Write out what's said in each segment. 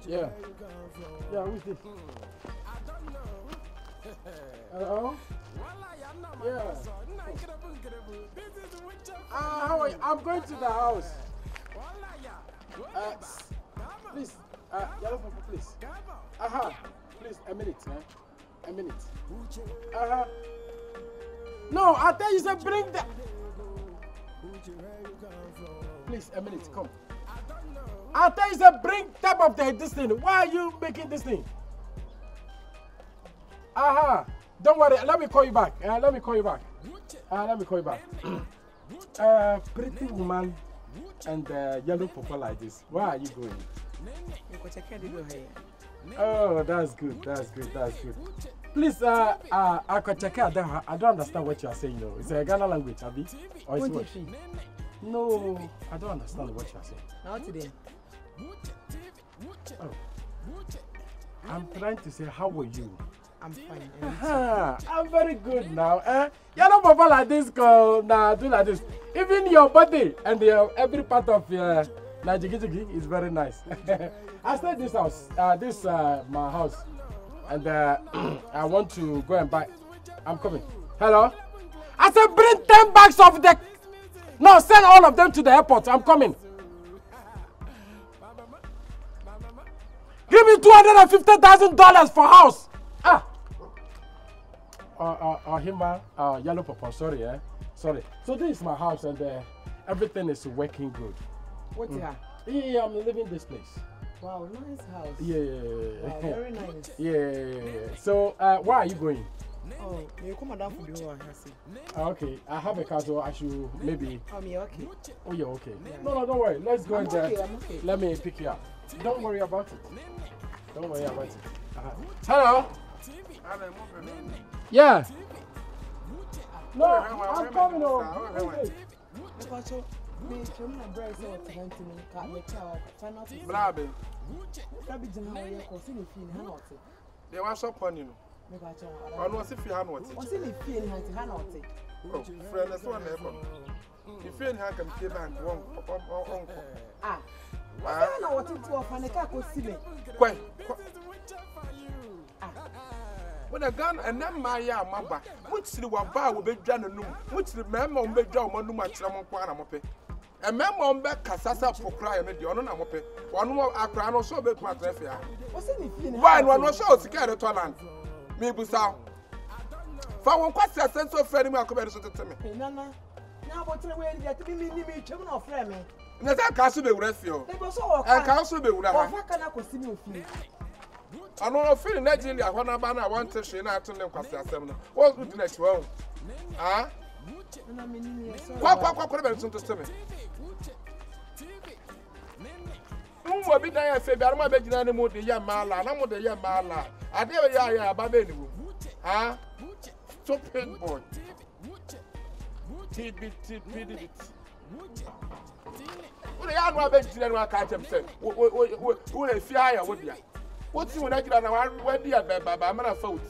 Yeah. Yeah, who's this? Hello? Yeah. How are you? I'm going to the house. Please, yellow papa, please. Please, a minute, A minute. No, I tell you, say bring the. Please, a minute, come. I tell you, say bring top of this thing. Why are you making this thing? Don't worry, let me call you back. Let me call you back. Pretty woman and yellow papa like this. Where are you going? Oh, that's good. Please, I could check out. I don't understand what you are saying though. It's a Ghana language, Abi? Or it's what? No, I don't understand what you are saying. Not today. Oh. I'm trying to say, how are you? I'm fine. I'm very good now. You're not papa like this, girl. Nah, do like this. Even your body and every part of your Najigijigi is very nice. I stay this house. This my house. And I want to go and buy. I'm coming. Hello? I said bring 10 bags of the... No, send all of them to the airport. I'm coming. Give me $250,000 for house. Yellow papa, sorry, Sorry. So this is my house and everything is working good. What's that? Yeah, I'm living this place. Wow, nice house. Yeah. Wow, very nice. Yeah. So, where are you going? Oh, you come down for the one, okay, I have a car, so I should maybe... you're okay. Oh, you're okay. Yeah. No, don't worry. Let's go and okay. Let me pick you up. Don't worry about it. Hello? Yeah. No, I'm coming home. They want some money. I know if you have what. What's in the field in Hanote? Oh, friend, that's one level. If you can keep back one. I know what to offer. I can't see me. Quite. When a gun and then my mamba, which the one bar will be done, which the member will be done one much on Quanamope. A member on back Casasa for crying at the honor Namope. One more Acrano so big my traffic. What's in the field? Why one was so scared to land? Maybe so. For one question, a sense of friendly comparison to me. Now, what's the way that we meet children of Fleming? And that castle be rescue. They were so and council be with a I know a feeling that Julia, when I want to share out to them because they are seven. What would the next one? What could have been to me? Who will be there? Say, I'm not making any more the Yamala, and I'm with the Yamala. I never ya baby. Stupid boy. TBT. What the other bed to catch himself? Who is fire? What's you when I get on one dear Baba? I'm not a phone.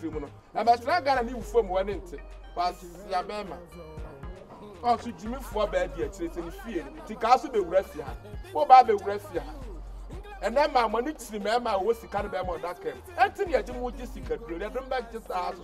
I'm not got a new form one into. But Yabema. Also, Jimmy for bed yet, it's in fear. The castle be refia. What Baby refia? And then my money to remember was the kind of that came. Anthony, I didn't want to see a girl. I don't back just ask.